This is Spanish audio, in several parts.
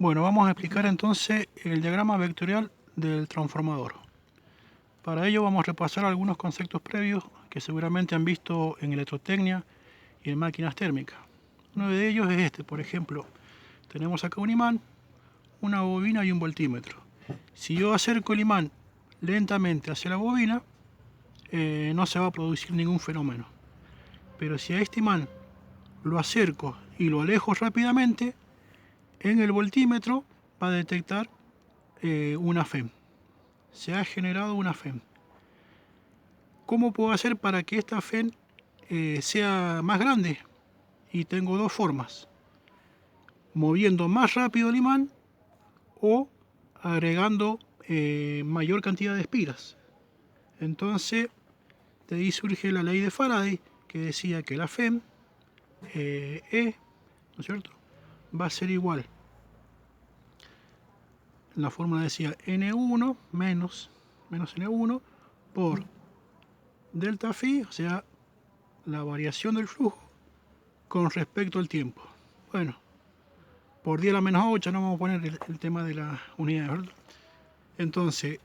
Bueno, vamos a explicar entonces el diagrama vectorial del transformador. Para ello vamos a repasar algunos conceptos previos que seguramente han visto en electrotecnia y en máquinas térmicas. Uno de ellos es este, por ejemplo, tenemos acá un imán, una bobina y un voltímetro. Si yo acerco el imán lentamente hacia la bobina, no se va a producir ningún fenómeno. Pero si a este imán lo acerco y lo alejo rápidamente, en el voltímetro va a detectar una FEM. Se ha generado una FEM. ¿Cómo puedo hacer para que esta FEM sea más grande? Y tengo dos formas: moviendo más rápido el imán o agregando mayor cantidad de espiras. Entonces, de ahí surge la ley de Faraday, que decía que la FEM ¿no es cierto?, va a ser igual. La fórmula decía N1 menos N1 por delta phi, o sea, la variación del flujo con respecto al tiempo. Bueno, por 10 a la menos 8 no vamos a poner el tema de las unidades, ¿verdad? Entonces,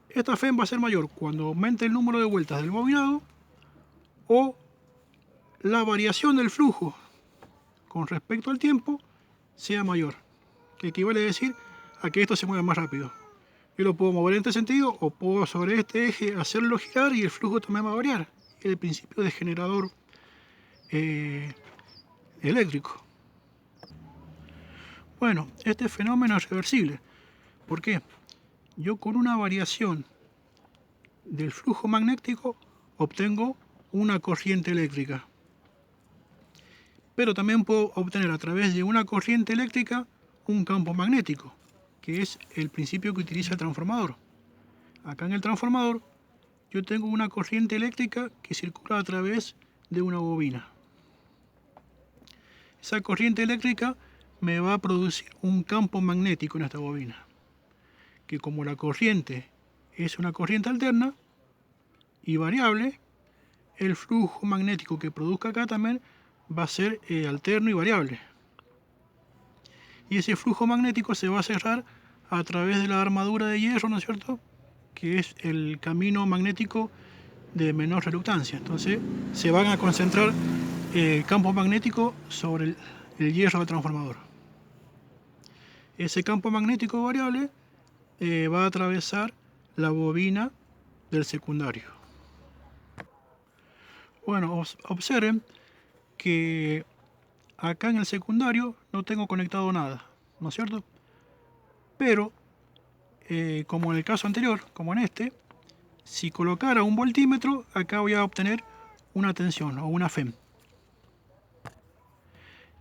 esta FEM va a ser mayor cuando aumente el número de vueltas del bobinado o la variación del flujo con respecto al tiempo sea mayor, que equivale a decir a que esto se mueva más rápido. Yo lo puedo mover en este sentido o puedo sobre este eje hacerlo girar y el flujo también va a variar. El principio de generador eléctrico. Bueno, este fenómeno es reversible. ¿Por qué? Yo con una variación del flujo magnético obtengo una corriente eléctrica. Pero también puedo obtener a través de una corriente eléctrica un campo magnético, que es el principio que utiliza el transformador. Acá en el transformador yo tengo una corriente eléctrica que circula a través de una bobina. Esa corriente eléctrica me va a producir un campo magnético en esta bobina, que como la corriente es una corriente alterna y variable, el flujo magnético que produzca acá también va a ser alterno y variable. Y ese flujo magnético se va a cerrar a través de la armadura de hierro, ¿no es cierto?, que es el camino magnético de menor reluctancia. Entonces se van a concentrar el campo magnético sobre el hierro del transformador. Ese campo magnético variable va a atravesar la bobina del secundario. Bueno, observen que acá en el secundario no tengo conectado nada, ¿no es cierto? Pero, como en el caso anterior, como en este, si colocara un voltímetro, acá voy a obtener una tensión o una FEM.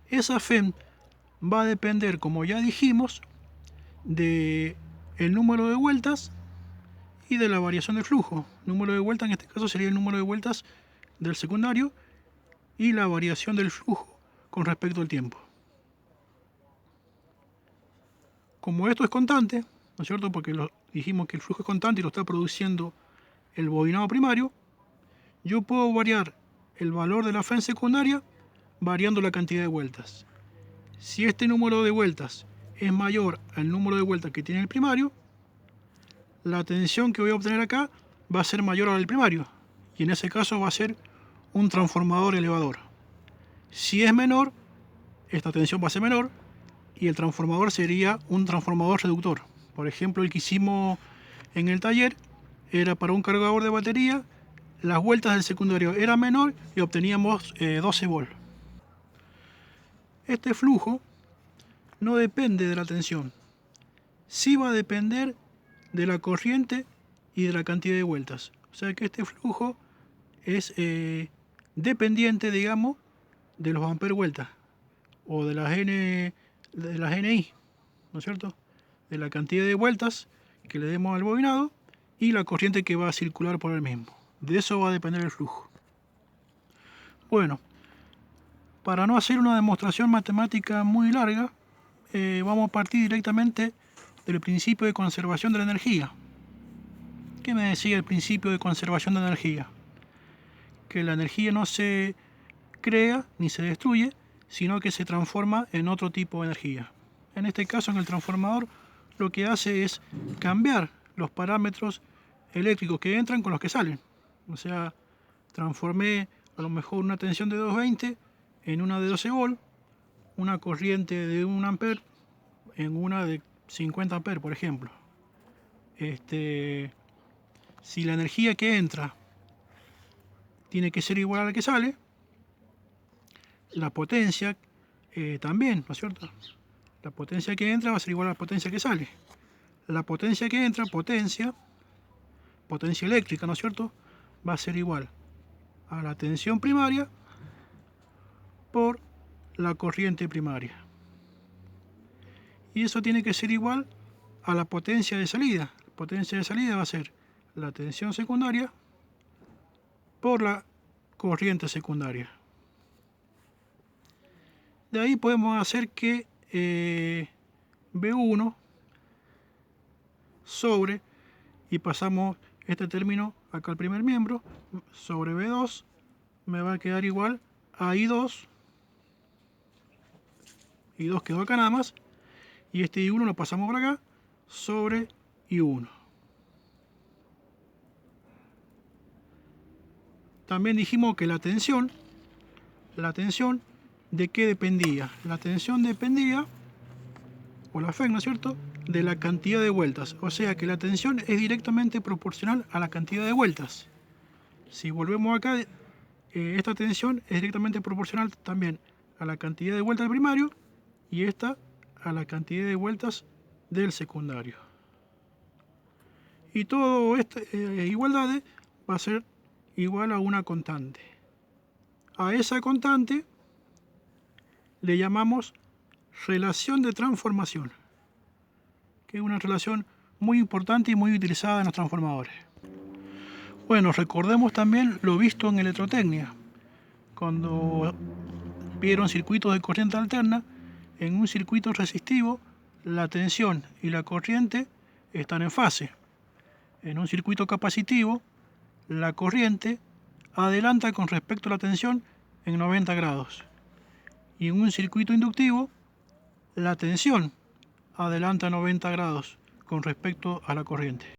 Esa FEM va a depender, como ya dijimos, de el número de vueltas y de la variación del flujo. El número de vueltas en este caso sería el número de vueltas del secundario y la variación del flujo con respecto al tiempo. Como esto es constante, ¿no es cierto?, porque dijimos que el flujo es constante y lo está produciendo el bobinado primario, yo puedo variar el valor de la FEM secundaria variando la cantidad de vueltas. Si este número de vueltas es mayor al número de vueltas que tiene el primario, la tensión que voy a obtener acá va a ser mayor al primario, y en ese caso va a ser un transformador elevador. Si es menor, esta tensión va a ser menor y el transformador sería un transformador reductor. Por ejemplo, el que hicimos en el taller era para un cargador de batería, las vueltas del secundario eran menor y obteníamos 12 volts. Este flujo no depende de la tensión, sí va a depender de la corriente y de la cantidad de vueltas. O sea que este flujo es dependiente, digamos, de los ampere vueltas o de las NI, ¿no es cierto?, de la cantidad de vueltas que le demos al bobinado y la corriente que va a circular por el mismo. De eso va a depender el flujo. Bueno, para no hacer una demostración matemática muy larga, vamos a partir directamente del principio de conservación de la energía. ¿Qué me decía el principio de conservación de energía? Que la energía no se crea ni se destruye, sino que se transforma en otro tipo de energía. en este caso en el transformador, lo que hace es cambiar los parámetros eléctricos que entran con los que salen. O sea, transformé a lo mejor una tensión de 220 en una de 12 volt, una corriente de 1 ampere en una de 50 ampere, por ejemplo. Si la energía que entra tiene que ser igual a la que sale, la potencia también, ¿no es cierto? La potencia que entra va a ser igual a la potencia que sale. La potencia que entra, potencia eléctrica, ¿no es cierto?, va a ser igual a la tensión primaria por la corriente primaria. Y eso tiene que ser igual a la potencia de salida. La potencia de salida va a ser la tensión secundaria por la corriente secundaria. De ahí podemos hacer que B1 sobre, y pasamos este término acá al primer miembro, sobre B2 me va a quedar igual a I2. I2 quedó acá nada más, y este I1 lo pasamos por acá sobre I1. También dijimos que la tensión, ¿de qué dependía? La tensión dependía, o la FEC, ¿no es cierto?, de la cantidad de vueltas. O sea que la tensión es directamente proporcional a la cantidad de vueltas. Si volvemos acá, esta tensión es directamente proporcional también a la cantidad de vueltas del primario y esta a la cantidad de vueltas del secundario. Y todo esta igualdad va a ser igual a una constante. A esa constante le llamamos relación de transformación, que es una relación muy importante y muy utilizada en los transformadores. Bueno, recordemos también lo visto en electrotecnia, cuando vieron circuitos de corriente alterna. En un circuito resistivo, la tensión y la corriente están en fase. En un circuito capacitivo, la corriente adelanta con respecto a la tensión en 90 grados. Y en un circuito inductivo, la tensión adelanta 90 grados con respecto a la corriente.